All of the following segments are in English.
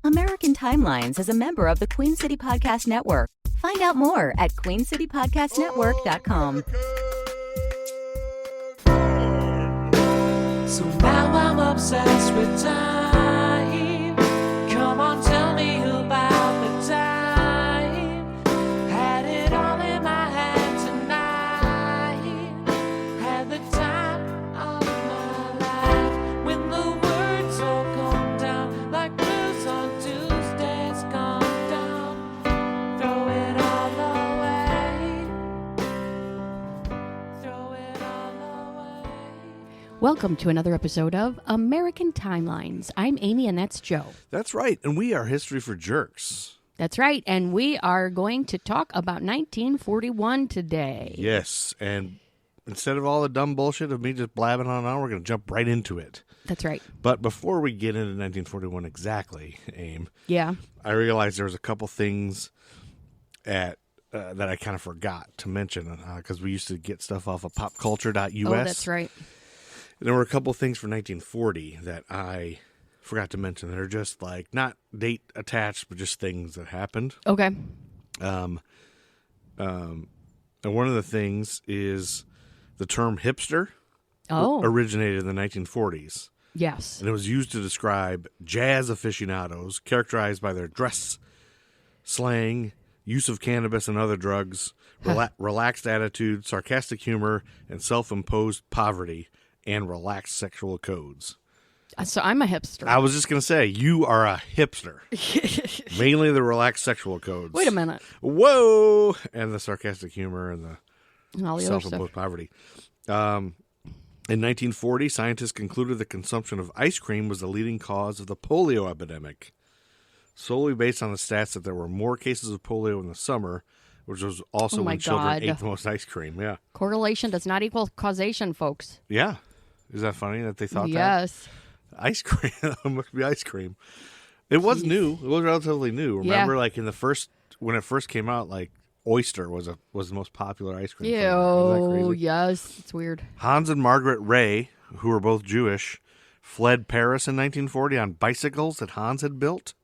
American Timelines is a member of the Queen City Podcast Network. Find out more at queencitypodcastnetwork.com. So now I'm obsessed with time. Come on, tell me about the time. Had it all in my hand tonight. Had the time of my life. When the words all come down like blues on Tuesdays gone down. Throw it all away. Throw it all away. Welcome to another episode of American Timelines. I'm Amy and that's Joe. That's right, and we are History for Jerks. That's right, and we are going to talk about 1941 today. Yes, and instead of all the dumb bullshit of me just blabbing on and on, we're going to jump right into it. That's right. But before we get into 1941 exactly, Aim, Yeah. I realized there was a couple things that I kind of forgot to mention because we used to get stuff off of popculture.us. Oh, that's right. There were a couple things for 1940 that I forgot to mention. They're just like not date attached, but just things that happened. Okay. And one of the things is the term hipster originated in the 1940s. Yes. And it was used to describe jazz aficionados characterized by their dress, slang, use of cannabis and other drugs, relaxed attitude, sarcastic humor, and self-imposed poverty, and relaxed sexual codes. So I'm a hipster. I was just going to say, you are a hipster. Mainly the relaxed sexual codes. Wait a minute. Whoa! And the sarcastic humor and the And all the other self-imposed stuff. poverty. In 1940, scientists concluded the consumption of ice cream was the leading cause of the polio epidemic, solely based on the stats that there were more cases of polio in the summer, which was also Oh my when children God. ate the most ice cream. Yeah. Correlation does not equal causation, folks. Yeah. Is that funny that they thought that? Yes. Ice cream. It must be ice cream. It was new. It was relatively new. Remember, like when it first came out, like oyster was the most popular ice cream. flavor. Isn't that Ew, crazy? yes. It's weird. Hans and Margaret Ray, who were both Jewish, fled Paris in 1940 on bicycles that Hans had built.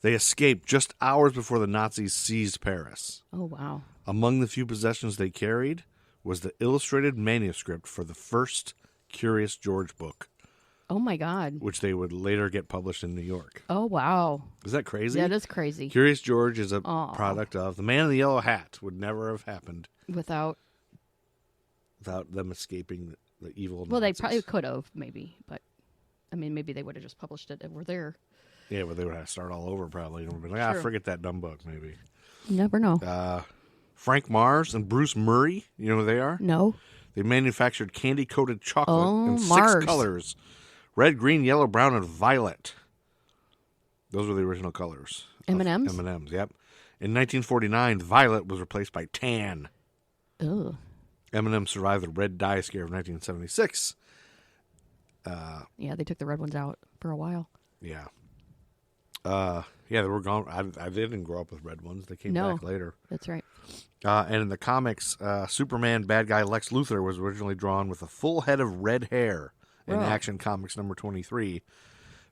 They escaped just hours before the Nazis seized Paris. Oh, wow. Among the few possessions they carried was the illustrated manuscript for the first Curious George book, Oh, my God. which they would later get published in New York. Oh, wow. Is that crazy? That is crazy. Curious George is a Aw. product of the Man in the Yellow Hat. Would never have happened Without, without them escaping the evil well, they Nazis. probably could have, maybe. But, I mean, maybe they would have just published it over there. Yeah, but they would have to start all over probably. And be like, True. forget that dumb book, maybe. You never know. Frank Mars and Bruce Murray, you know who they are? No. They manufactured candy-coated chocolate Oh, in 6 Mars. colors. Red, green, yellow, brown, and violet. Those were the original colors. of M&Ms? M&Ms, yep. In 1949, violet was replaced by tan. Ugh. M&Ms survived the red dye scare of 1976. Yeah, they took the red ones out for a while. Yeah. Yeah, they were gone. I didn't grow up with red ones. They came No. back later. That's right. And in the comics, Superman bad guy Lex Luthor was originally drawn with a full head of red hair in Wow. Action Comics number 23.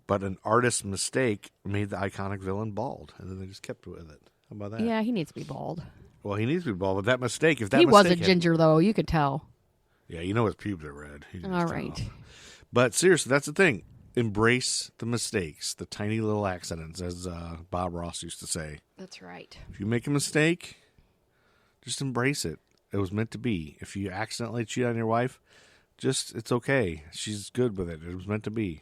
But an artist's mistake made the iconic villain bald, and then they just kept with it. How about that? Yeah, he needs to be bald. Well, he needs to be bald, but that mistake, if that He was a mistake had- ginger, though. You could tell. Yeah, you know his pubes are red. You can All just tell. right. But seriously, that's the thing. Embrace the mistakes, the tiny little accidents, as Bob Ross used to say. That's right. If you make a mistake, just embrace it. It was meant to be. If you accidentally cheat on your wife, it's okay. She's good with it. It was meant to be.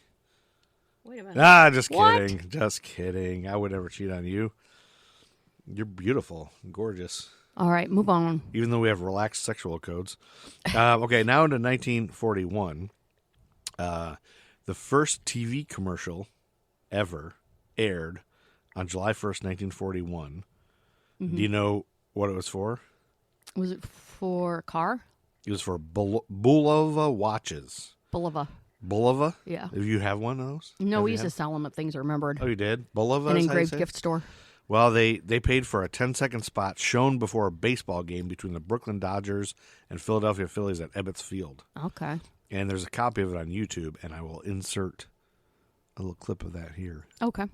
Wait a minute. Just What? kidding. Just kidding. I would never cheat on you. You're beautiful, gorgeous. All right, move on. Even though we have relaxed sexual codes. Okay, now into 1941. The first TV commercial ever aired on July 1st, 1941. Mm-hmm. Do you know what it was for? Was it for a car? It was for Bulova watches. Bulova. Bulova? Yeah. Do you have one of those? No, Have we you used to had- sell them at Things Remembered. Oh, you did? Bulova? An is how you engraved say it? gift store. Well, they paid for a 10-second spot shown before a baseball game between the Brooklyn Dodgers and Philadelphia Phillies at Ebbets Field. Okay. And there's a copy of it on YouTube, and I will insert a little clip of that here. Okay.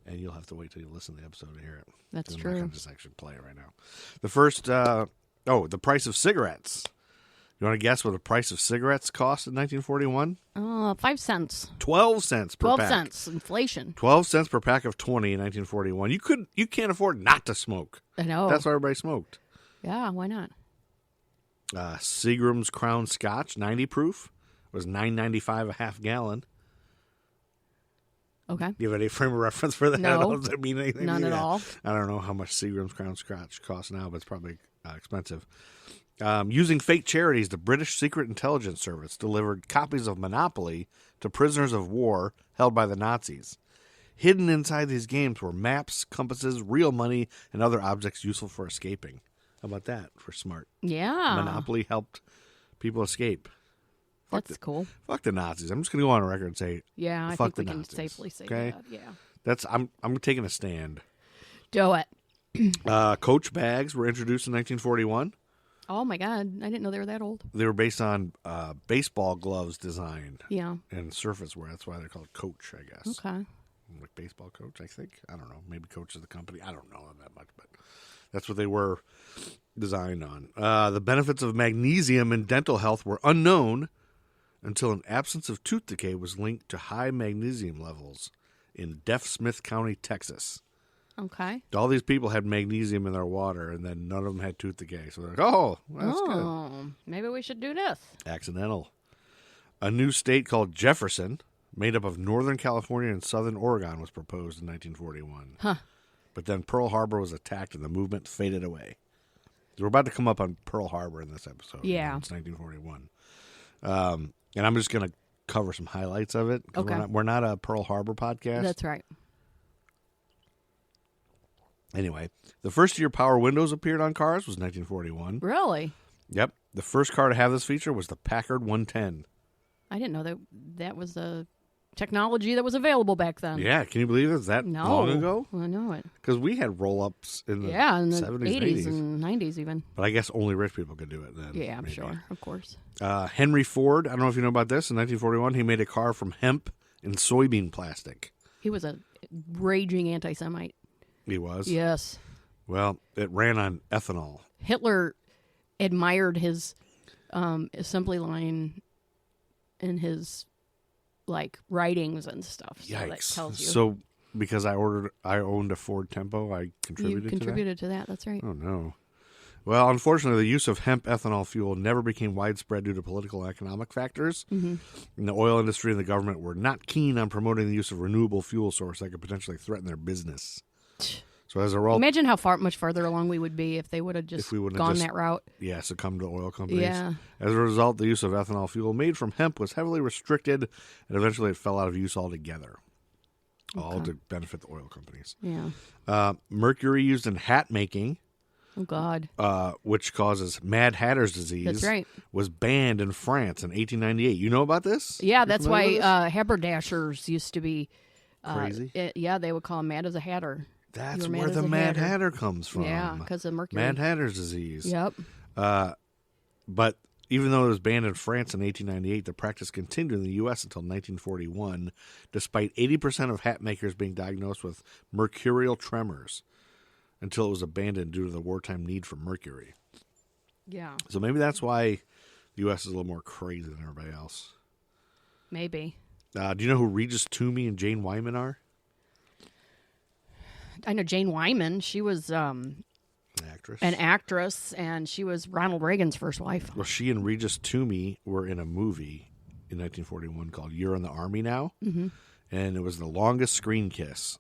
And you'll have to wait till you listen to the episode to hear it. That's I'm true. not going to just actually play it right now. The first, the price of cigarettes. You want to guess what the price of cigarettes cost in 1941? 5 cents. 12 cents per 12 pack. cents. Inflation. 12 cents per pack of 20 in 1941. You can't afford not to smoke. I know. That's why everybody smoked. Yeah, why not? Seagram's Crown Scotch, 90 proof, was $9.95 a half gallon. Okay. Do you have any frame of reference for that? No. Does that mean anything? None at all. I don't know how much Seagram's Crown Scotch costs now, but it's probably expensive. Using fake charities, the British Secret Intelligence Service delivered copies of Monopoly to prisoners of war held by the Nazis. Hidden inside these games were maps, compasses, real money, and other objects useful for escaping. How about that for smart? Yeah. Monopoly helped people escape. That's cool. Fuck the Nazis. I'm just going to go on record and say, Yeah, I fuck think we the can Nazis, safely say okay? that. Yeah. I'm taking a stand. Do it. Coach bags were introduced in 1941. Oh, my God. I didn't know they were that old. They were based on baseball gloves design Yeah. and surface wear. That's why they're called Coach, I guess. Okay. Like baseball Coach, I think. I don't know. Maybe Coach is the company. I don't know that much, but that's what they were designed on. The benefits of magnesium in dental health were unknown until an absence of tooth decay was linked to high magnesium levels in Deaf Smith County, Texas. Okay. All these people had magnesium in their water, and then none of them had tooth decay. So they're like, oh, that's good. Maybe we should do this. Accidental. A new state called Jefferson, made up of Northern California and Southern Oregon, was proposed in 1941. Huh. But then Pearl Harbor was attacked, and the movement faded away. We're about to come up on Pearl Harbor in this episode. Yeah. It's 1941. And I'm just going to cover some highlights of it. 'Cause Okay. We're not a Pearl Harbor podcast. That's right. Anyway, the first year power windows appeared on cars was 1941. Really? Yep. The first car to have this feature was the Packard 110. I didn't know that was a technology that was available back then. Yeah, can you believe it? Was that No. long ago? I know it. Because we had roll-ups in the In the 70s, 80s 80s. and 90s even. But I guess only rich people could do it then. Yeah, I'm maybe. sure. Of course. Henry Ford, I don't know if you know about this, in 1941, he made a car from hemp and soybean plastic. He was a raging anti-Semite. He was? Yes. Well, it ran on ethanol. Hitler admired his assembly line in his writings and stuff. So that Yikes. tells you. So because I owned a Ford Tempo, I contributed to that. That's right. to that? Oh, no. Well, unfortunately, the use of hemp ethanol fuel never became widespread due to political and economic factors. Mm-hmm. And the oil industry and the government were not keen on promoting the use of renewable fuel source that could potentially threaten their business. So as a result, Imagine how much farther along we would be if they would have just gone that route. Yeah, succumb to oil companies. Yeah. As a result, the use of ethanol fuel made from hemp was heavily restricted, and eventually it fell out of use altogether. All to benefit the oil companies. Yeah. Mercury used in hat making, Oh, God. which causes Mad Hatter's disease, That's right. was banned in France in 1898. You know about this? Yeah, You that's familiar with why this? haberdashers used to be Crazy? They would call him mad as a hatter. That's You're mad where as the a Mad hatter. Hatter comes from. Yeah, because of mercury. Mad Hatter's disease. Yep. But even though it was banned in France in 1898, the practice continued in the U.S. until 1941, despite 80% of hat makers being diagnosed with mercurial tremors, until it was abandoned due to the wartime need for mercury. Yeah, So maybe that's why the U.S. is a little more crazy than everybody else. maybe. Do you know who Regis Toomey and Jane Wyman are? I know Jane Wyman. She was An actress. an actress, and she was Ronald Reagan's first wife. Well, she and Regis Toomey were in a movie in 1941 called You're in the Army Now. Mm-hmm. And it was the longest screen kiss.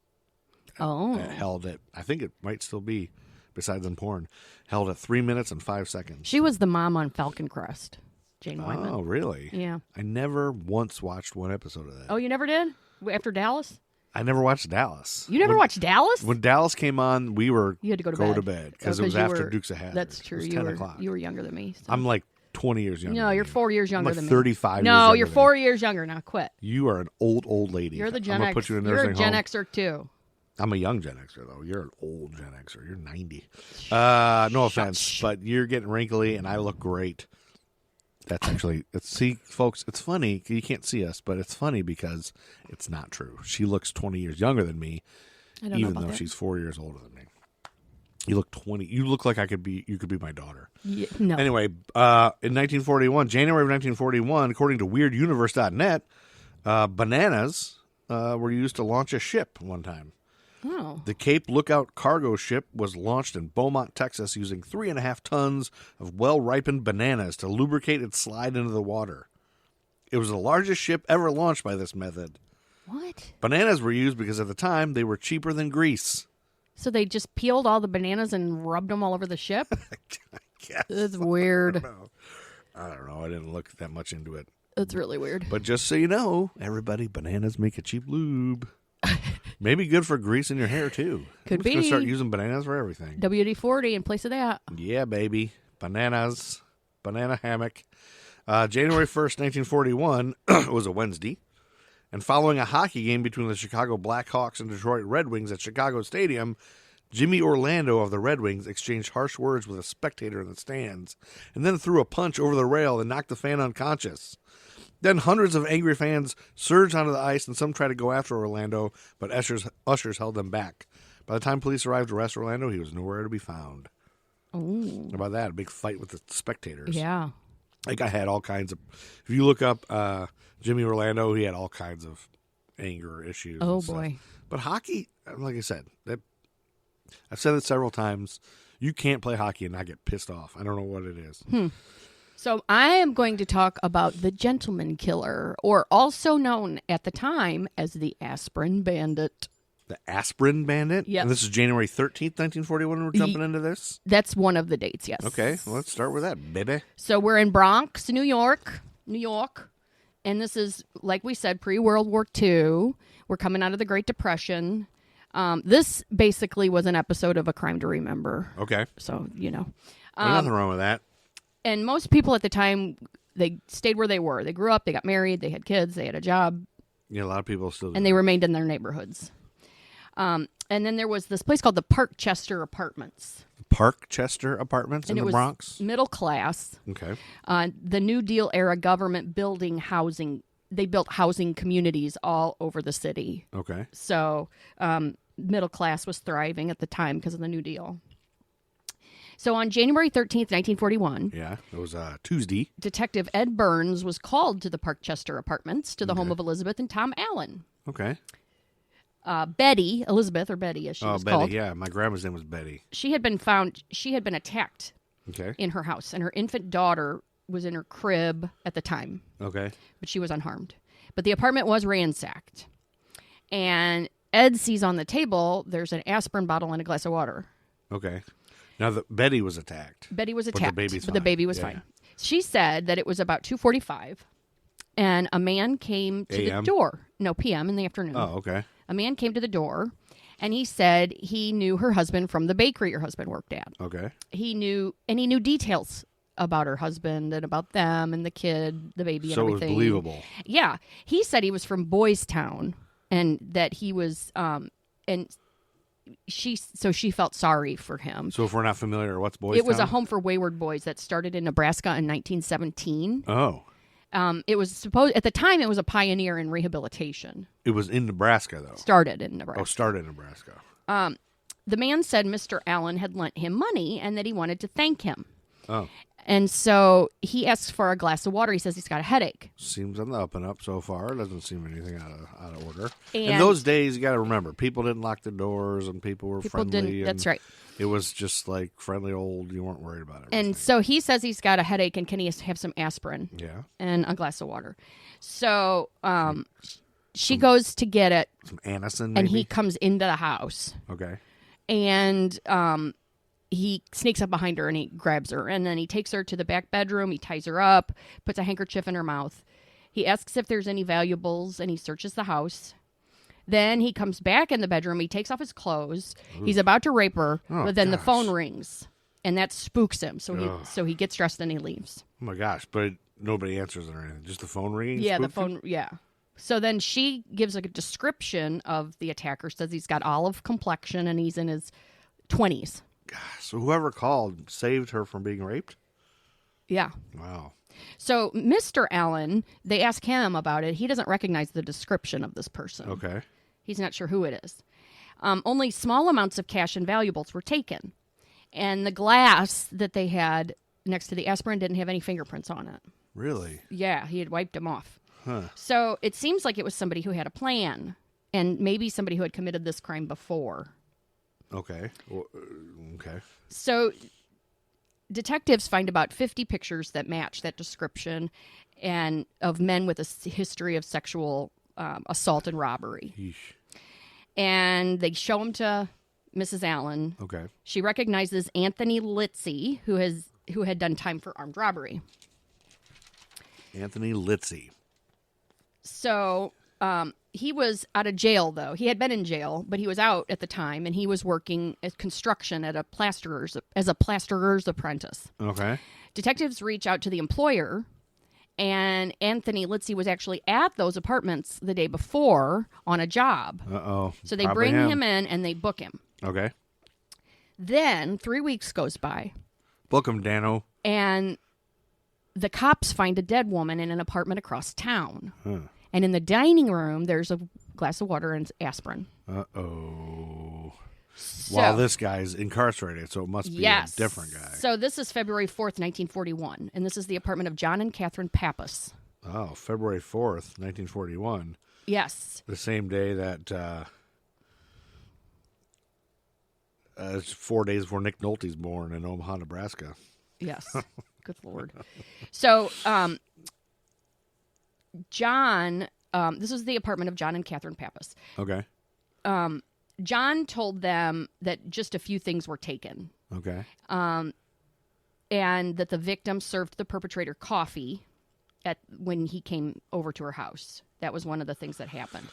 Oh. Held at, I think it might still be, besides in porn, held at 3 minutes and 5 seconds. She was the mom on Falcon Crest, Jane Wyman. Oh, really? Yeah. I never once watched one episode of that. Oh, you never did? After Dallas? I never watched Dallas. You never watched Dallas? When Dallas came on, we were You had to go to bed. because Oh, it was you after were- Dukes of Hazzard. That's true. It was You 10 were o'clock. you were younger than me. So. I'm like 20 years younger. No, than you're you. 4 years I'm younger like than me. 35 No, years younger you're than 4 you. years younger. Now quit. You are an old lady. You're the Gen I'm gonna X. put you in a You're a nursing Gen home. Xer too. I'm a young Gen Xer, though. You're an old Gen Xer. You're 90. No offense, but you're getting wrinkly, and I look great. That's actually, see, folks, it's funny. You can't see us, but it's funny because it's not true. She looks 20 years younger than me, I don't know even about though that. she's 4 years older than me. You look 20. You look like you could be my daughter. Yeah, no. Anyway, in 1941, January of 1941, according to WeirdUniverse.net, bananas were used to launch a ship one time. Oh. The Cape Lookout cargo ship was launched in Beaumont, Texas, using 3.5 tons of well-ripened bananas to lubricate its slide into the water. It was the largest ship ever launched by this method. What? Bananas were used because at the time they were cheaper than grease. So they just peeled all the bananas and rubbed them all over the ship? I guess. That's weird. I don't know. I didn't look that much into it. That's really weird. But just so you know, everybody, bananas make a cheap lube. Maybe good for greasing your hair, too. Could Going to be. start using bananas for everything. WD-40 in place of that. Yeah, baby. Bananas. Banana hammock. January 1st, 1941 was a Wednesday. And following a hockey game between the Chicago Blackhawks and Detroit Red Wings at Chicago Stadium, Jimmy Orlando of the Red Wings exchanged harsh words with a spectator in the stands and then threw a punch over the rail and knocked the fan unconscious. Then hundreds of angry fans surged onto the ice and some tried to go after Orlando, but ushers held them back. By the time police arrived to arrest Orlando, he was nowhere to be found. Ooh. How about that? A big fight with the spectators. Yeah. That guy had all kinds of... If you look up Jimmy Orlando, he had all kinds of anger issues. Oh, and stuff. boy. But hockey, like I said, I've said it several times, you can't play hockey and not get pissed off. I don't know what it is. So I am going to talk about the gentleman killer, or also known at the time as the aspirin bandit. The aspirin bandit? Yes. And this is January 13th, 1941, we're jumping into this? That's one of the dates, yes. Okay, well, let's start with that, baby. So we're in Bronx, New York. And this is, like we said, pre-World War II. We're coming out of the Great Depression. This basically was an episode of A Crime to Remember. Okay. So, you know. Nothing wrong with that. And most people at the time, they stayed where they were. They grew up, they got married, they had kids, they had a job, Yeah, a lot of people still do. and they remained in their neighborhoods. And then there was this place called the Parkchester Apartments. Parkchester Apartments in And it the was Bronx? middle class. Okay. The New Deal era government building housing. They built housing communities all over the city. Okay. So middle class was thriving at the time because of the New Deal. So on January 13th, 1941, Yeah, it was Tuesday. Detective Ed Burns was called to the Parkchester Apartments to the home of Elizabeth and Tom Allen. Okay. Betty, Elizabeth, or Betty as she was Betty, called, yeah. My grandma's name was Betty. she had been attacked Okay. in her house, and her infant daughter was in her crib at the time, Okay. but she was unharmed. But the apartment was ransacked. And Ed sees on the table there's an aspirin bottle and a glass of water. Okay. Now, Betty was attacked. Betty was But the attacked, baby's but the fine. baby was Yeah. fine. She said that it was about 2:45, and a man came to AM? the door. No, PM in the afternoon. Oh, okay. A man came to the door, and he said he knew her husband from the bakery her husband worked at. Okay. He knew details about her husband and about them and the kid, the baby, and So it was everything. believable. Yeah, he said he was from Boys Town, and that he was, and she felt sorry for him. So if we're not familiar, what's Boys It was a Town? home for wayward boys that started in Nebraska in 1917. Oh. It was supposed at the time it was a pioneer in rehabilitation. It was in Nebraska, though. Started in Nebraska. Oh, started in Nebraska. The man said Mr. Allen had lent him money and that he wanted to thank him. Oh. And so he asks for a glass of water. He says he's got a headache. Seems on the up and up so far. Doesn't seem anything out of order. In And- those days, you got to remember, people didn't lock the doors and people were People friendly. didn't. and That's right. It was just like friendly old. You weren't worried about it. And so he says he's got a headache and can he have some aspirin Yeah. and a glass of water. So she goes to get it, Some Anacin, maybe? and he comes into the house. Okay. And he sneaks up behind her and he grabs her. And then he takes her to the back bedroom. He ties her up, puts a handkerchief in her mouth. He asks if there's any valuables, and he searches the house. Then he comes back in the bedroom. He takes off his clothes. He's about to rape her, Oh, but then the gosh. phone rings, and that spooks him. So he gets dressed and he leaves. Oh, my gosh. But nobody answers or anything. Just the phone ringing? Yeah, the spooked him? phone. Yeah. So then she gives a description of the attacker. Says he's got olive complexion and he's in his 20s. So whoever called saved her from being raped? Yeah. Wow. So Mr. Allen, they ask him about it. He doesn't recognize the description of this person. Okay. He's not sure who it is. Only small amounts of cash and valuables were taken. And the glass that they had next to the aspirin didn't have any fingerprints on it. Really? Yeah, he had wiped them off. Huh. So it seems like it was somebody who had a plan, and maybe somebody who had committed this crime before. Okay. Okay. So detectives find about 50 pictures that match that description, and of men with a history of sexual assault and robbery. Yeesh. And they show them to Mrs. Allen. Okay. She recognizes Anthony Litzy, who had done time for armed robbery. Anthony Litzy. So he was out of jail, though. He had been in jail, but he was out at the time, and he was working at construction at as a plasterer's apprentice. Okay. Detectives reach out to the employer, and Anthony Litzy was actually at those apartments the day before on a job. Uh-oh. So they Probably bring him in, and they book him. Okay. Then 3 weeks goes by, Book him, Dano. and the cops find a dead woman in an apartment across town. Huh. And in the dining room, there's a glass of water and aspirin. Uh-oh. So, While this guy's incarcerated, so it must be a different guy. So this is February 4th, 1941, and this is the apartment of John and Catherine Pappas. Oh, February 4th, 1941. Yes. The same day that it's 4 days before Nick Nolte's born in Omaha, Nebraska. Yes. Good Lord. So John, this is the apartment of John and Catherine Pappas. Okay. John told them that just a few things were taken. Okay. And that the victim served the perpetrator coffee when he came over to her house. That was one of the things that happened.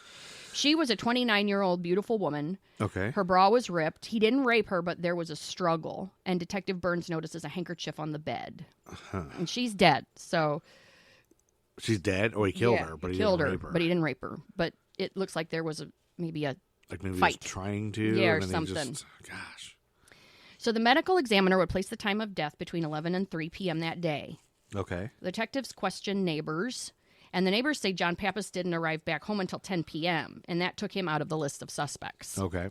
She was a 29-year-old beautiful woman. Okay. Her bra was ripped. He didn't rape her, but there was a struggle. And Detective Burns notices a handkerchief on the bed. Uh-huh. And she's dead. So She's dead? Oh, he killed her, but he didn't rape her. But he didn't rape her. But it looks like there was maybe a like maybe fight. he was trying to. Yeah, or and then he something. Gosh. So the medical examiner would place the time of death between 11 and 3 p.m. that day. Okay. The detectives question neighbors, and the neighbors say John Pappas didn't arrive back home until 10 p.m., and that took him out of the list of suspects. Okay.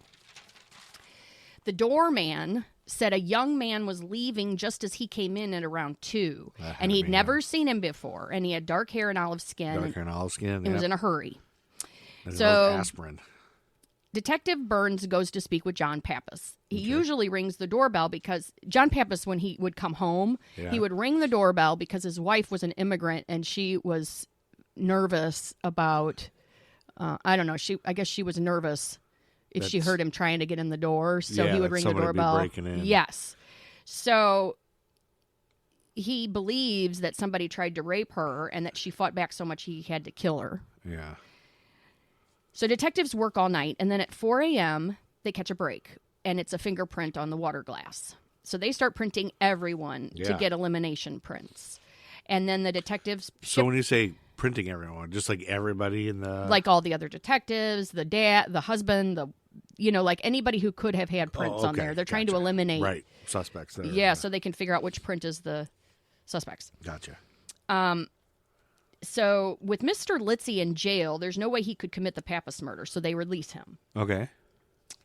The doorman said a young man was leaving just as he came in at around 2, and he'd never seen him before, and he had dark hair and olive skin. Dark hair and olive skin. And was in a hurry. And So aspirin. Detective Burns goes to speak with John Pappas. He usually rings the doorbell because John Pappas, when he would come home, he would ring the doorbell because his wife was an immigrant and she was nervous about, I don't know, I guess she was nervous if she heard him trying to get in the door. So he would ring the doorbell. Breaking in. Yes. So he believes that somebody tried to rape her and that she fought back so much he had to kill her. Yeah. So detectives work all night, and then at 4 a.m., they catch a break, and it's a fingerprint on the water glass. So they start printing everyone to get elimination prints. And then the detectives... So when you say printing everyone, just like everybody in the... Like all the other detectives, the dad, the husband, like anybody who could have had prints on there. They're trying to eliminate... Right, suspects there. Yeah, so they can figure out which print is the suspects. Gotcha. So with Mr. Litzy in jail, there's no way he could commit the Pappas murder, so they release him. Okay.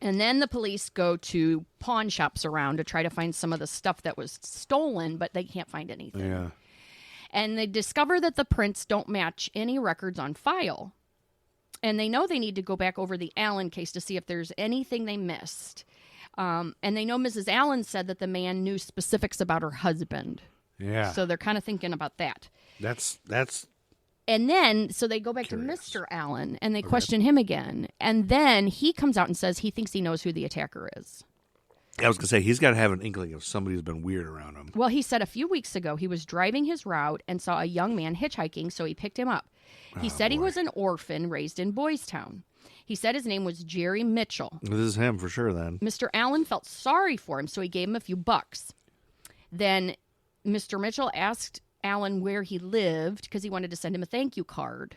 And then the police go to pawn shops around to try to find some of the stuff that was stolen, but they can't find anything. Yeah. And they discover that the prints don't match any records on file. And they know they need to go back over the Allen case to see if there's anything they missed. And they know Mrs. Allen said that the man knew specifics about her husband. Yeah. So they're kind of thinking about that. That's And then, so they go back to Mr. Allen, and they question him again. And then he comes out and says he thinks he knows who the attacker is. I was going to say, he's got to have an inkling of somebody who's been weird around him. Well, he said a few weeks ago he was driving his route and saw a young man hitchhiking, so he picked him up. He said he was an orphan raised in Boys Town. He said his name was Jerry Mitchell. This is him for sure, then. Mr. Allen felt sorry for him, so he gave him a few bucks. Then Mr. Mitchell asked Allen where he lived because he wanted to send him a thank you card.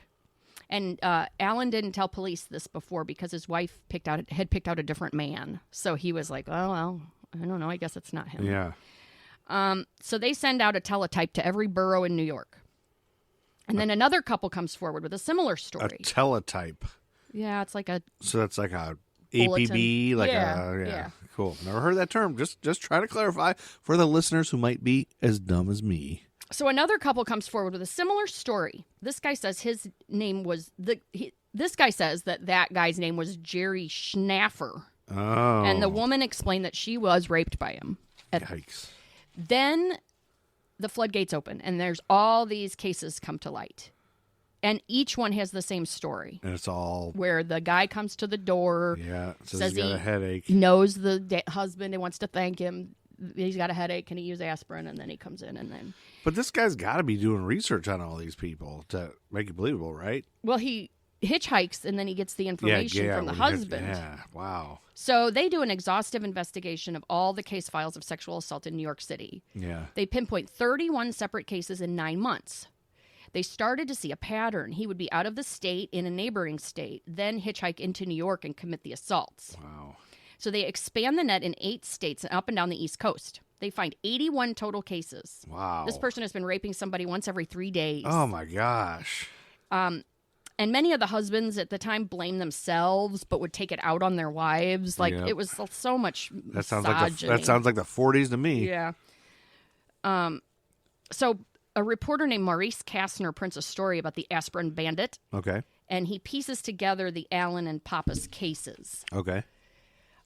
And Allen didn't tell police this before because his wife had picked out a different man. So he was like, oh, well, I don't know. I guess it's not him. Yeah. So they send out a teletype to every borough in New York. And then another couple comes forward with a similar story. A teletype. Yeah, it's like a... So that's like a bulletin. APB, like yeah. Cool. Never heard that term. Just try to clarify for the listeners who might be as dumb as me. So another couple comes forward with a similar story. This guy says his name was this guy says that guy's name was Jerry Schnaffer. Oh. And the woman explained that she was raped by him. Yikes. Then the floodgates open, and there's all these cases come to light. And each one has the same story. And it's all... Where the guy comes to the door. Yeah. Says he's got a headache. He knows the husband and wants to thank him. He's got a headache. Can he use aspirin? And then he comes in and then... But this guy's got to be doing research on all these people to make it believable, right? Well, he hitchhikes and then he gets the information from the husband. Wow. So they do an exhaustive investigation of all the case files of sexual assault in New York City. Yeah. They pinpoint 31 separate cases in 9 months. They started to see a pattern. He would be out of the state in a neighboring state, then hitchhike into New York and commit the assaults. Wow. So they expand the net in 8 states and up and down the East Coast. They find 81 total cases. Wow. This person has been raping somebody once every 3 days. Oh, my gosh. And many of the husbands at the time blamed themselves, but would take it out on their wives. Like, It was so much that sounds like misogyny. that sounds like the 40s to me. Yeah. So a reporter named Maurice Kastner prints a story about the aspirin bandit. Okay. And he pieces together the Allen and Pappas cases. Okay.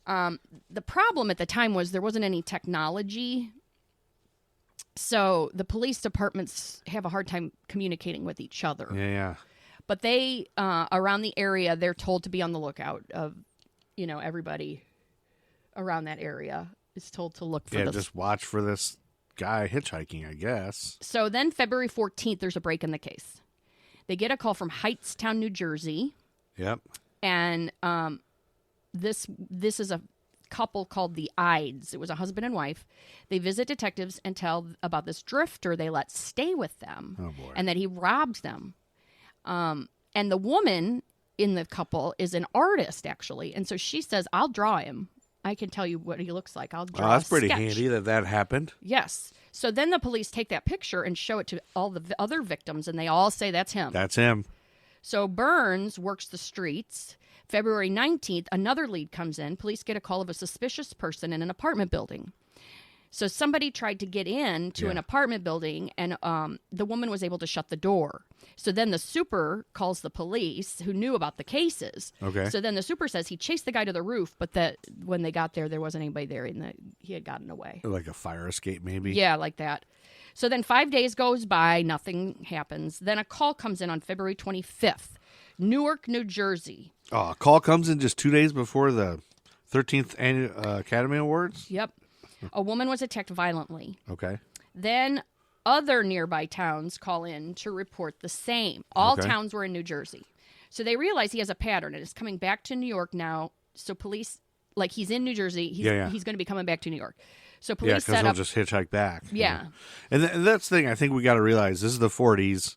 The problem at the time was there wasn't any technology. So the police departments have a hard time communicating with each other. Yeah. But they, around the area, they're told to be on the lookout of, everybody around that area is told to look for this. Just watch for this guy hitchhiking, I guess. So then February 14th, there's a break in the case. They get a call from Hightstown, New Jersey. Yep. And this is a couple called the Ides. It was a husband and wife. They visit detectives and tell about this drifter they let stay with them. Oh, boy. And that he robbed them. And the woman in the couple is an artist, actually. And so she says, I'll draw him. I can tell you what he looks like. I'll draw that's a pretty sketch. handy that happened. Yes. So then the police take that picture and show it to all the other victims, and they all say that's him. That's him. So Burns works the streets. February 19th, another lead comes in. Police get a call of a suspicious person in an apartment building. So somebody tried to get into an apartment building, and the woman was able to shut the door. So then the super calls the police, who knew about the cases. Okay. So then the super says he chased the guy to the roof, but that when they got there wasn't anybody there, and he had gotten away. Like a fire escape, maybe? Yeah, like that. So then 5 days goes by, nothing happens. Then a call comes in on February 25th, Newark, New Jersey. Oh, a call comes in just 2 days before the 13th Annual Academy Awards? Yep. A woman was attacked violently. Okay. Then other nearby towns call in to report the same. All towns were in New Jersey. So they realize he has a pattern and is coming back to New York now. So police, like he's in New Jersey, he's going to be coming back to New York. So police set up. Because he'll just hitchhike back. Yeah. And that's the thing I think we got to realize. This is the 40s.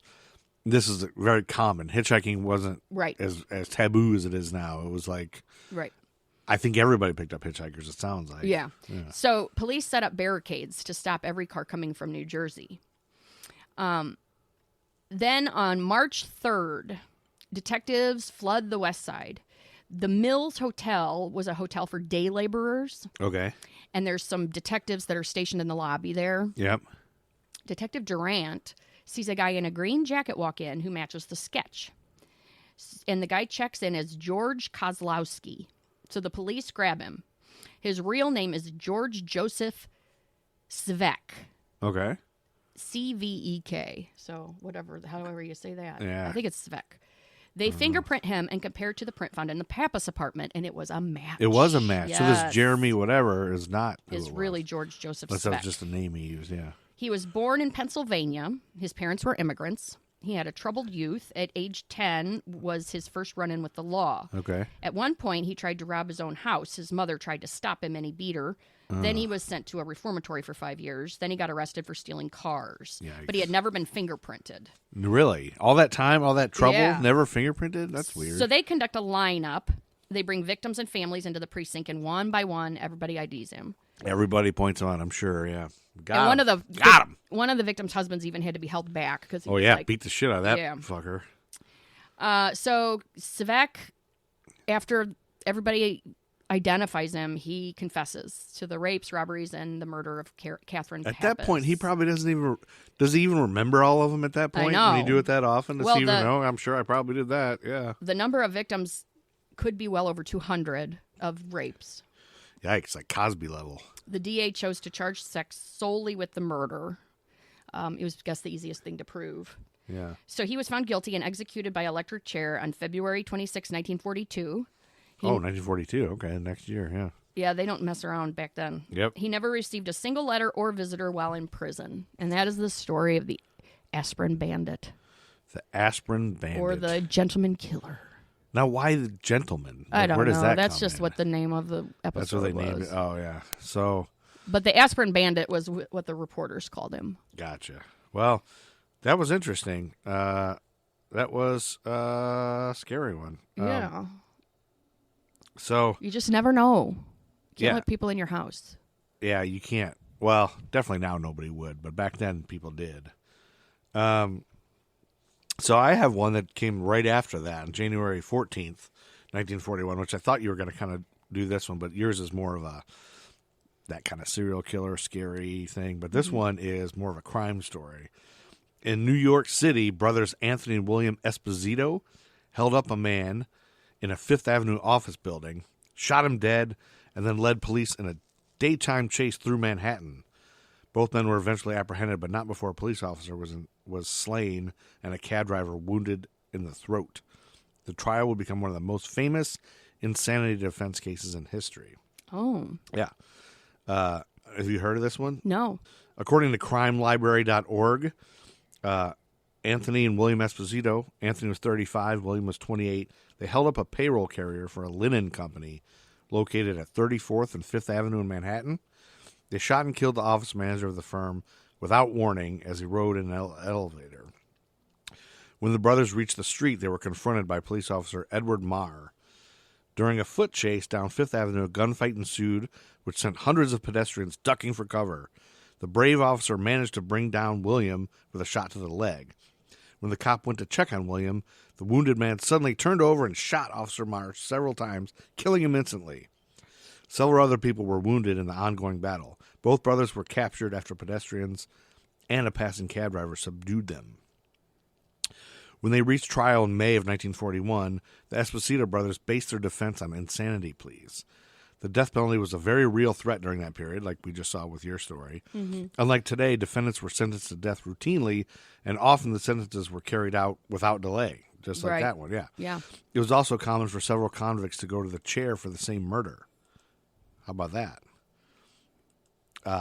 This is very common. Hitchhiking wasn't as taboo as it is now. It was like... Right. I think everybody picked up hitchhikers, it sounds like. Yeah. So police set up barricades to stop every car coming from New Jersey. Then on March 3rd, detectives flood the West Side. The Mills Hotel was a hotel for day laborers. Okay. And there's some detectives that are stationed in the lobby there. Yep. Detective Durant sees a guy in a green jacket walk in who matches the sketch. And the guy checks in as George Kozlowski. So the police grab him. His real name is George Joseph Svek. Okay. C-V-E-K. So however you say that. Yeah. I think it's Svek. They fingerprint him and compare it to the print found in the Pappas apartment, and it was a match. It was a match. Yes. So this Jeremy whatever is not who Is it really was. George Joseph That Svek. was just a name he used, yeah. He was born in Pennsylvania. His parents were immigrants. He had a troubled youth. At age 10 was his first run-in with the law. Okay. At one point, he tried to rob his own house. His mother tried to stop him, and he beat her. Then he was sent to a reformatory for 5 years. Then he got arrested for stealing cars. Yikes. But he had never been fingerprinted. Really? All that time, all that trouble, Yeah. never fingerprinted? That's weird. So they conduct a lineup. They bring victims and families into the precinct, and one by one, everybody IDs him. Everybody points him out, I'm sure, yeah. And one of the victims' husbands even had to be held back because beat the shit out of that Yeah. fucker. So Svek, after everybody identifies him. He confesses to the rapes, robberies, and the murder of Catherine At Pappas. that point, he probably does he even remember all of them at that point? know. When you do it that often? Does Well, he even know? I'm sure I probably did that, yeah. The number of victims could be well over 200 of rapes. Yikes, like Cosby level. The DA chose to charge sex solely with the murder. It was, I guess, the easiest thing to prove. Yeah. So he was found guilty and executed by electric chair on February 26, 1942. 1942. Okay, next year, yeah. Yeah, they don't mess around back then. Yep. He never received a single letter or visitor while in prison. And that is the story of the aspirin bandit. The aspirin bandit. Or the gentleman killer. Now, why the gentleman? I don't where does know. That That's come just in? what the name of the episode That's what they was. named it. Oh, yeah. So, But the aspirin bandit was what the reporters called him. gotcha. Well, that was interesting. That was a scary one. Yeah. So, You just never know. Can't Yeah. let people in your house. yeah, you can't. Well, definitely now nobody would, but back then people did. So I have one that came right after that, on January 14th, 1941, which I thought you were going to kind of do this one, but yours is more of that kind of serial killer, scary thing. But this one is more of a crime story. In New York City, brothers Anthony and William Espisito held up a man in a Fifth Avenue office building, shot him dead, and then led police in a daytime chase through Manhattan. Both men were eventually apprehended, but not before a police officer was slain and a cab driver wounded in the throat. The trial would become one of the most famous insanity defense cases in history. Oh. Yeah. Have you heard of this one? No. According to crimelibrary.org, Anthony and William Espisito, Anthony was 35, William was 28. They held up a payroll carrier for a linen company located at 34th and 5th Avenue in Manhattan. They shot and killed the office manager of the firm without warning as he rode in an elevator. When the brothers reached the street, they were confronted by police officer Edward Marr. During a foot chase down Fifth Avenue, a gunfight ensued, which sent hundreds of pedestrians ducking for cover. The brave officer managed to bring down William with a shot to the leg. When the cop went to check on William, the wounded man suddenly turned over and shot Officer Marr several times, killing him instantly. Several other people were wounded in the ongoing battle. Both brothers were captured after pedestrians and a passing cab driver subdued them. When they reached trial in May of 1941, the Espisito brothers based their defense on insanity pleas. The death penalty was a very real threat during that period, like we just saw with your story. Mm-hmm. Unlike today, defendants were sentenced to death routinely, and often the sentences were carried out without delay, just like that one, yeah. Yeah. It was also common for several convicts to go to the chair for the same murder. How about that?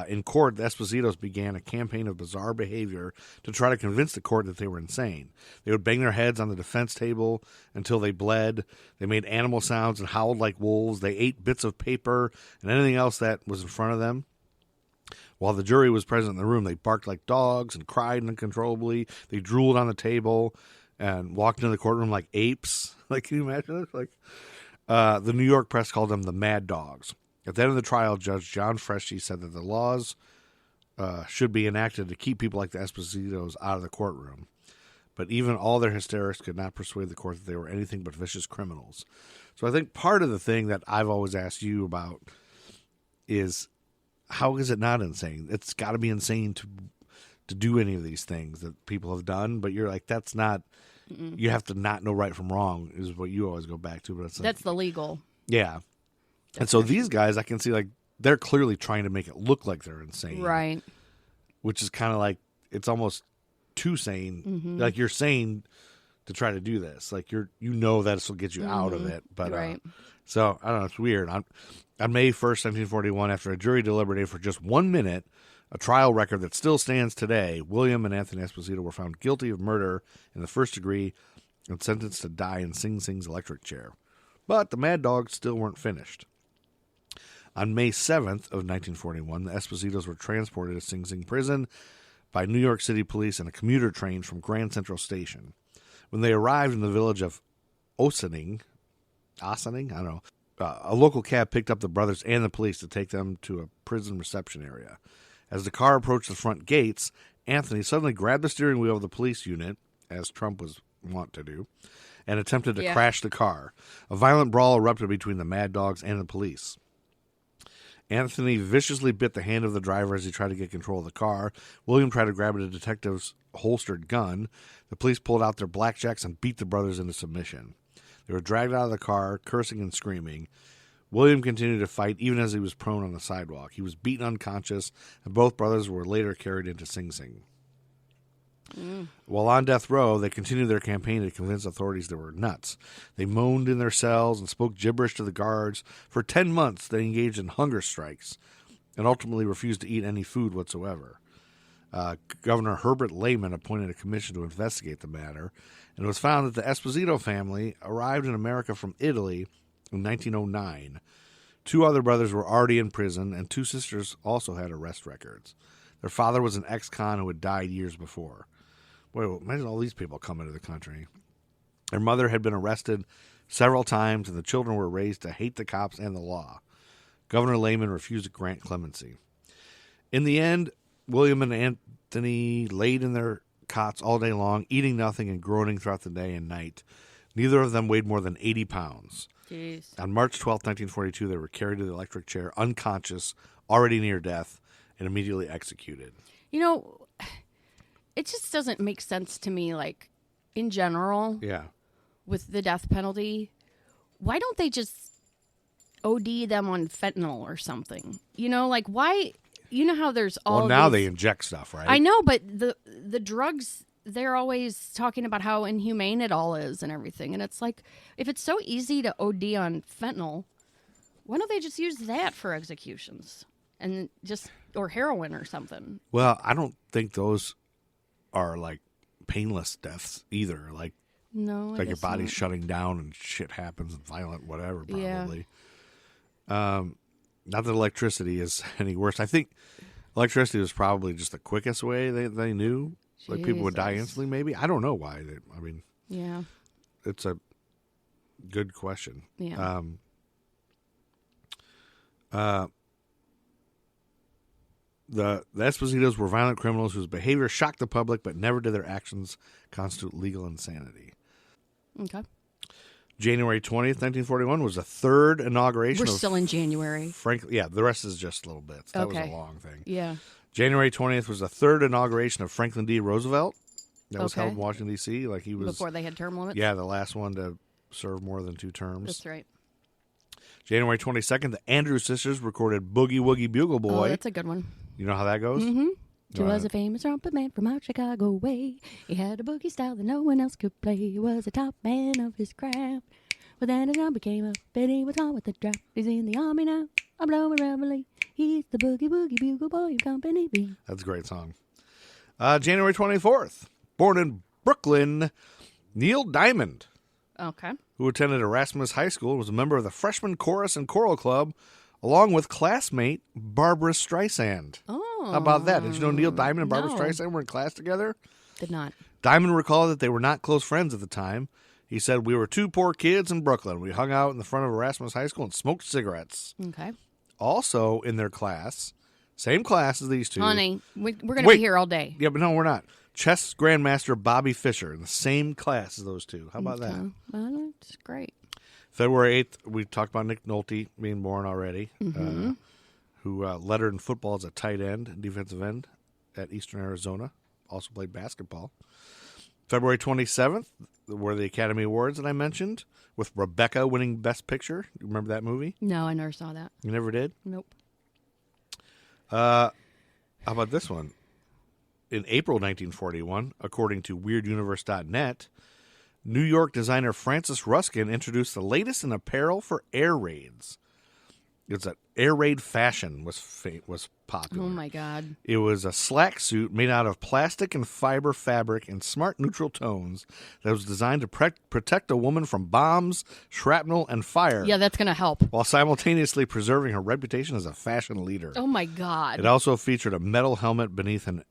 In court, the Espositos began a campaign of bizarre behavior to try to convince the court that they were insane. They would bang their heads on the defense table until they bled. They made animal sounds and howled like wolves. They ate bits of paper and anything else that was in front of them. While the jury was present in the room, they barked like dogs and cried uncontrollably. They drooled on the table and walked into the courtroom like apes. Like, can you imagine this? Like, the New York press called them the Mad Dogs. At the end of the trial, Judge John Freshy said that the laws should be enacted to keep people like the Espositos out of the courtroom. But even all their hysterics could not persuade the court that they were anything but vicious criminals. So I think part of the thing that I've always asked you about is, how is it not insane? It's got to be insane to do any of these things that people have done. But you're like, that's not, you have to not know right from wrong is what you always go back to. But it's like, That's the legal. yeah. And so these guys, I can see, like, they're clearly trying to make it look like they're insane. Right. Which is kind of like, it's almost too sane. Mm-hmm. Like, you're sane to try to do this. Like, you know that this will get you out of it. But Right. So, I don't know, it's weird. On May 1st, 1941, after a jury deliberated for just 1 minute, a trial record that still stands today, William and Anthony Esposito were found guilty of murder in the first degree and sentenced to die in Sing Sing's electric chair. But the Mad Dogs still weren't finished. On May 7th of 1941, the Espositos were transported to Sing Sing prison by New York City police in a commuter train from Grand Central Station. When they arrived in the village of Ossining, I don't know, a local cab picked up the brothers and the police to take them to a prison reception area. As the car approached the front gates, Anthony suddenly grabbed the steering wheel of the police unit, as Trump was wont to do, and attempted to Yeah. crash the car. A violent brawl erupted between the Mad Dogs and the police. Anthony viciously bit the hand of the driver as he tried to get control of the car. William tried to grab a detective's holstered gun. The police pulled out their blackjacks and beat the brothers into submission. They were dragged out of the car, cursing and screaming. William continued to fight even as he was prone on the sidewalk. He was beaten unconscious, and both brothers were later carried into Sing Sing. While on death row, they continued their campaign to convince authorities they were nuts. They moaned in their cells and spoke gibberish to the guards. For 10 months, they engaged in hunger strikes and ultimately refused to eat any food whatsoever. Governor Herbert Lehman appointed a commission to investigate the matter, and it was found that the Espisito family arrived in America from Italy in 1909. 2 other brothers were already in prison, and 2 sisters also had arrest records. Their father was an ex-con who had died years before. Boy, imagine all these people come into the country. Their mother had been arrested several times, and the children were raised to hate the cops and the law. Governor Lehman refused to grant clemency. In the end, William and Anthony laid in their cots all day long, eating nothing and groaning throughout the day and night. Neither of them weighed more than 80 pounds. Jeez. On March 12, 1942, they were carried to the electric chair, unconscious, already near death, and immediately executed. You know, it just doesn't make sense to me, like, in general, Yeah. with the death penalty. Why don't they just OD them on fentanyl or something? You know, like, why? You know how there's all Well, now these- they inject stuff, right? I know, but the drugs, they're always talking about how inhumane it all is and everything. And it's like, if it's so easy to OD on fentanyl, why don't they just use that for executions? And just, or heroin or something. Well, I don't think those are, like, painless deaths either. Like No, I your guess body's not. shutting down and shit happens and violent, whatever, Yeah. probably. Not that electricity is any worse. I think electricity was probably just the quickest way they knew. Like, people would die Jesus. instantly, maybe. I don't know why. I mean, Yeah, it's a good question. yeah. The Espositos were violent criminals whose behavior shocked the public, but never did their actions constitute legal insanity. Okay. January 20th, 1941 was the third inauguration We're of still in January. yeah, the rest is just little bits. That was Okay. a long thing. Yeah. January 20th was the third inauguration of Franklin D. Roosevelt. That was Okay. held in Washington, D.C. Like, he was, Before they had term limits? yeah, the last one to serve more than 2 terms. That's right. January 22nd, the Andrews sisters recorded Boogie Woogie Bugle Oh, Boy. that's a good one. You know how that goes? Mm-hmm. He All was right. a famous trumpet man from out Chicago way. He had a boogie style that no one else could play. He was a top man of his craft. But then his number came up, and he was on with the draft. He's in the army now, I'm blowing reveille. He's the Boogie Woogie Bugle Boy of Company B. That's a great song. January 24th, born in Brooklyn, Neil Diamond, Okay. who attended Erasmus High School and was a member of the freshman chorus and choral club, along with classmate Barbara Streisand. Oh. How about that? Did you know Neil Diamond and Barbara no. Streisand were in class together? Did not. Diamond recalled that they were not close friends at the time. He said, "We were 2 poor kids in Brooklyn. We hung out in the front of Erasmus High School and smoked cigarettes." Okay. Also in their class, same class as these 2. Honey, we're going to Wait. be here all day. Yeah, but no, we're not. Chess Grandmaster Bobby Fischer in the same class as those 2. How about that? Okay. Well, that's great. February 8th, we talked about Nick Nolte being born already, who lettered in football as a tight end and defensive end at Eastern Arizona. Also played basketball. February 27th were the Academy Awards that I mentioned, with Rebecca winning Best Picture. You remember that movie? No, I never saw that. You never did? Nope. How about this one? In April 1941, according to WeirdUniverse.net, New York designer Francis Ruskin introduced the latest in apparel for air raids. It's that air raid fashion was popular. Oh, my God. It was a slack suit made out of plastic and fiber fabric in smart neutral tones that was designed to protect a woman from bombs, shrapnel, and fire, Yeah, that's going to help. while simultaneously preserving her reputation as a fashion leader. Oh, my God. It also featured a metal helmet beneath an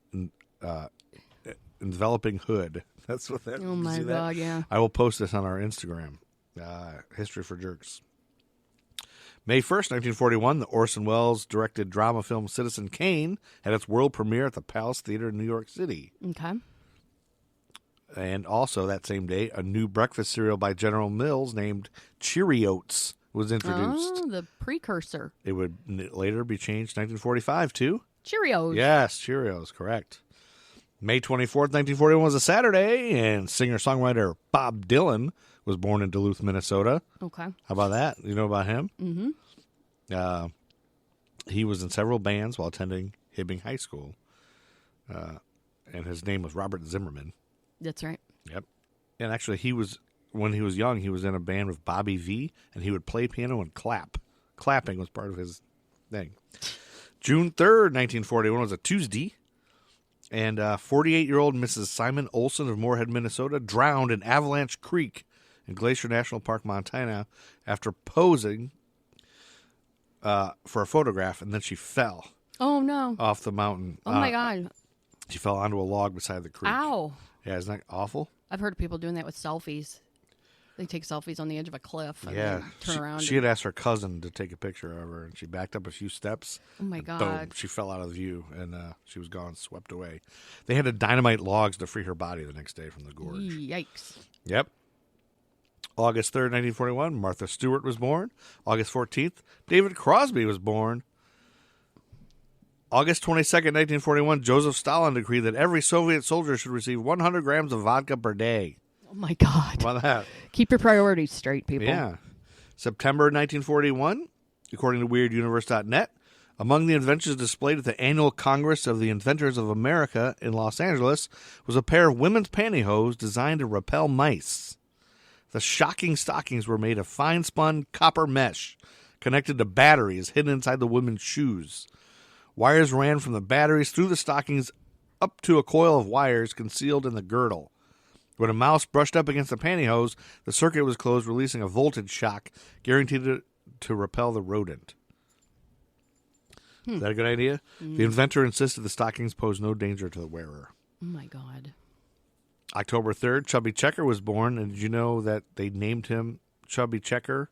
enveloping hood. That's what that. Oh, my see that? God, yeah. I will post this on our Instagram. History for Jerks. May 1st, 1941, the Orson Welles directed drama film Citizen Kane had its world premiere at the Palace Theater in New York City. Okay. And also that same day, a new breakfast cereal by General Mills named Cheerioats was introduced. Oh, the precursor. It would later be changed 1945 to Cheerios. Yes, Cheerios, correct. May 24th, 1941 was a Saturday, and singer-songwriter Bob Dylan was born in Duluth, Minnesota. Okay. How about that? You know about him? Mm-hmm. He was in several bands while attending Hibbing High School. And his name was Robert Zimmerman. That's right. Yep. And actually, when he was young, he was in a band with Bobby V, and he would play piano and clap. Clapping was part of his thing. June 3rd, 1941 was a Tuesday, and 48-year-old Mrs. Simon Olson of Moorhead, Minnesota, drowned in Avalanche Creek in Glacier National Park, Montana, after posing for a photograph, and then she fell Oh, no. off the mountain. Oh, my God. She fell onto a log beside the creek. Ow. Yeah, isn't that awful? I've heard of people doing that with selfies. They take selfies on the edge of a cliff and Yeah. then turn around. She had asked her cousin to take a picture of her, and she backed up a few steps. Oh, my and God. Boom, she fell out of view, and she was gone, swept away. They had to dynamite logs to free her body the next day from the gorge. Yikes. Yep. August 3rd, 1941, Martha Stewart was born. August 14th, David Crosby was born. August 22nd, 1941, Joseph Stalin decreed that every Soviet soldier should receive 100 grams of vodka per day. Oh, my God. How about that? Keep your priorities straight, people. Yeah. September 1941, according to WeirdUniverse.net, among the inventions displayed at the annual Congress of the Inventors of America in Los Angeles was a pair of women's pantyhose designed to repel mice. The shocking stockings were made of fine-spun copper mesh connected to batteries hidden inside the women's shoes. Wires ran from the batteries through the stockings up to a coil of wires concealed in the girdle. When a mouse brushed up against the pantyhose, the circuit was closed, releasing a voltage shock guaranteed to repel the rodent. Is that a good idea? The inventor insisted the stockings posed no danger to the wearer. Oh, my God. October 3rd, Chubby Checker was born, and did you know that they named him Chubby Checker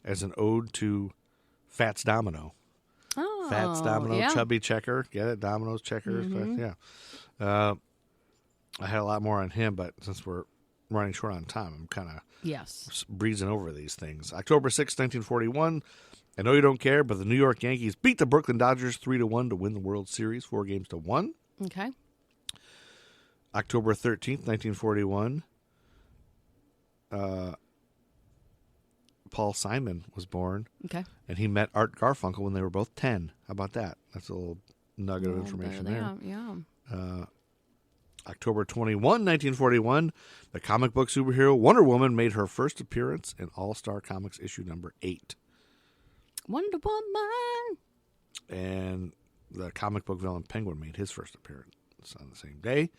as an ode to Fats Domino? Oh, Fats Domino, yeah. Chubby Checker. Get it? Domino's Checker. Yeah. I had a lot more on him, but since we're running short on time, I'm kind of Yes. breezing over these things. October 6th, 1941. I know you don't care, but the New York Yankees beat the Brooklyn Dodgers 3-1 to win the World Series, 4-1. Okay. October 13th, 1941. Paul Simon was born, Okay. and he met Art Garfunkel when they were both 10. How about that? That's a little nugget of information there. Yeah. October 21, 1941, the comic book superhero Wonder Woman made her first appearance in All-Star Comics issue number 8. Wonder Woman. And the comic book villain Penguin made his first appearance on the same day.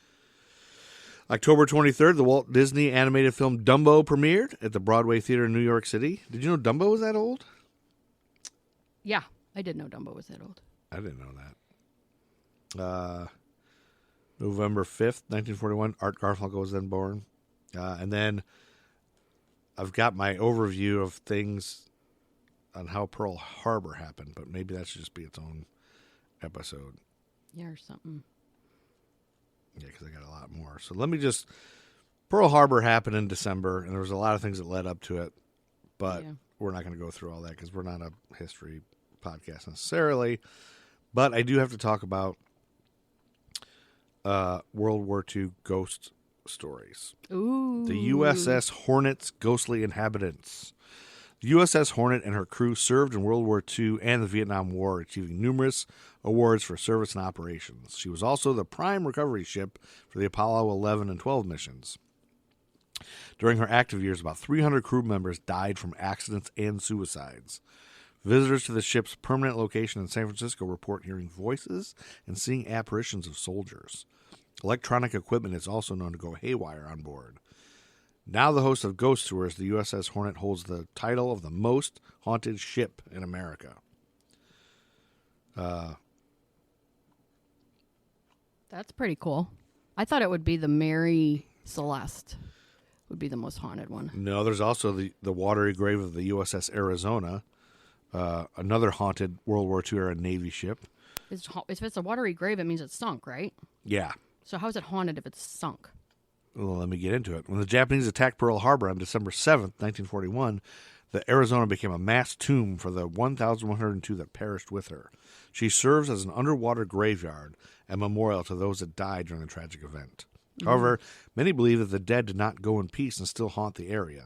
October 23rd, the Walt Disney animated film Dumbo premiered at the Broadway Theater in New York City. Did you know Dumbo was that old? Yeah. I did know Dumbo was that old. I didn't know that. November 5th, 1941, Art Garfunkel was then born. And then I've got my overview of things on how Pearl Harbor happened, but maybe that should just be its own episode. Yeah, or something. Yeah, because I got a lot more. So let me just... Pearl Harbor happened in December, and there was a lot of things that led up to it, but we're not going to go through all that because we're not a history podcast necessarily. But I do have to talk about World War II ghost stories. Ooh. The USS Hornet's ghostly inhabitants. The USS Hornet and her crew served in World War II and the Vietnam War, achieving numerous awards for service and operations. She was also the prime recovery ship for the Apollo 11 and 12 missions. During her active years, about 300 crew members died from accidents and suicides. Visitors to the ship's permanent location in San Francisco report hearing voices and seeing apparitions of soldiers. Electronic equipment is also known to go haywire on board. Now the host of Ghost Tours, the USS Hornet holds the title of the most haunted ship in America. That's pretty cool. I thought it would be the Mary Celeste would be the most haunted one. No, there's also the watery grave of the USS Arizona, another haunted World War II era Navy ship. If it's a watery grave, it means it's sunk, right? Yeah. So how is it haunted if it's sunk? Well, let me get into it. When the Japanese attacked Pearl Harbor on December 7th, 1941, the Arizona became a mass tomb for the 1,102 that perished with her. She serves as an underwater graveyard and memorial to those that died during the tragic event. However, many believe that the dead did not go in peace and still haunt the area.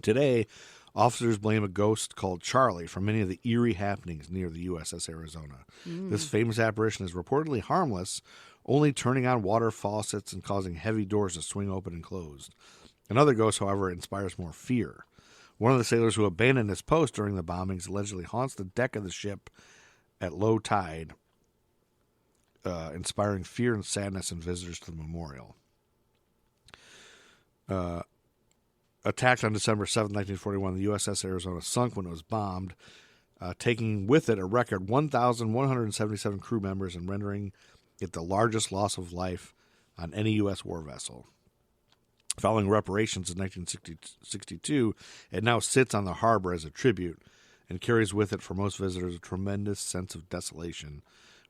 Today, officers blame a ghost called Charlie for many of the eerie happenings near the USS Arizona. This famous apparition is reportedly harmless, only turning on water faucets and causing heavy doors to swing open and closed. Another ghost, however, inspires more fear. One of the sailors who abandoned his post during the bombings allegedly haunts the deck of the ship at low tide, inspiring fear and sadness in visitors to the memorial. Attacked on December 7, 1941, the USS Arizona sunk when it was bombed, taking with it a record 1,177 crew members and rendering it the largest loss of life on any U.S. war vessel. Following reparations in 1962, it now sits on the harbor as a tribute and carries with it for most visitors a tremendous sense of desolation,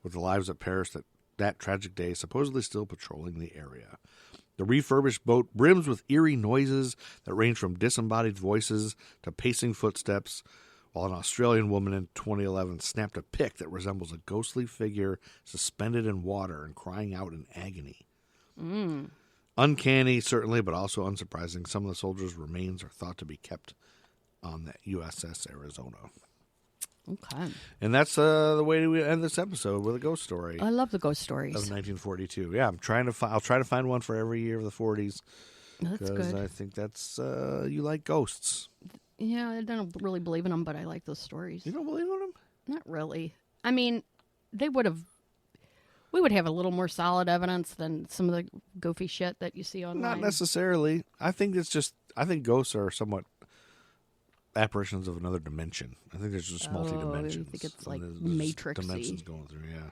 with the lives that perished that tragic day supposedly still patrolling the area. The refurbished boat brims with eerie noises that range from disembodied voices to pacing footsteps, while an Australian woman in 2011 snapped a pic that resembles a ghostly figure suspended in water and crying out in agony. Uncanny, certainly, but also unsurprising. Some of the soldiers' remains are thought to be kept on the USS Arizona. Okay. And that's the way we end this episode with a ghost story. I love the ghost stories. Of 1942. Yeah, I'll try to find one for every year of the 40s. That's good. Because I think that's, you like ghosts. Yeah, I don't really believe in them, but I like those stories. You don't believe in them? Not really. I mean, we would have a little more solid evidence than some of the goofy shit that you see online. Not necessarily. I think ghosts are somewhat apparitions of another dimension. I think there's just multi-dimensions. I think it's like There's Matrix-y. dimensions going through, yeah.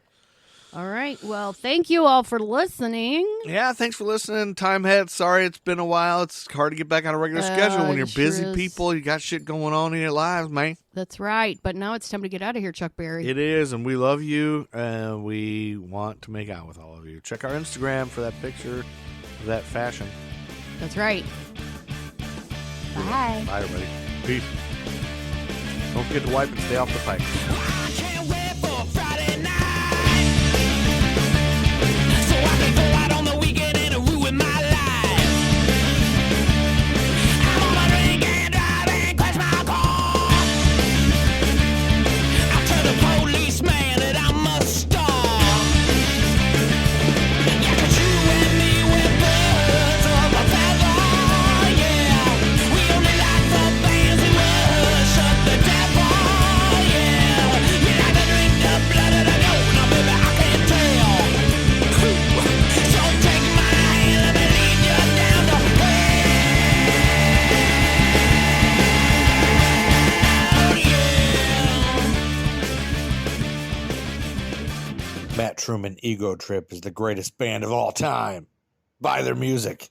All right. Well, thank you all for listening. Yeah, thanks for listening. Time head. Sorry it's been a while. It's hard to get back on a regular schedule when you're it sure busy is. people. You got shit going on in your lives, man. That's right. But now it's time to get out of here, Chuck Berry. It is, and we love you, and we want to make out with all of you. Check our Instagram for that picture of that fashion. That's right. Bye. Bye, everybody. Peace. Don't forget to wipe and stay off the pipe. I can't wait for Friday night, so I can go out on the weekend and ruin my life. I'm gonna drink and drive and crash my car. I'll tell the policeman that I'm a star. Yeah, 'cause you and me, we're birds of a feather. Yeah, we only like the bands who worship the devil. Yeah, you like to drink the blood of the goat. Now, baby, I can tell. So take my hand, let me lead you down the hell. Yeah. Matt Truman Ego Trip is the greatest band of all time. Buy their music.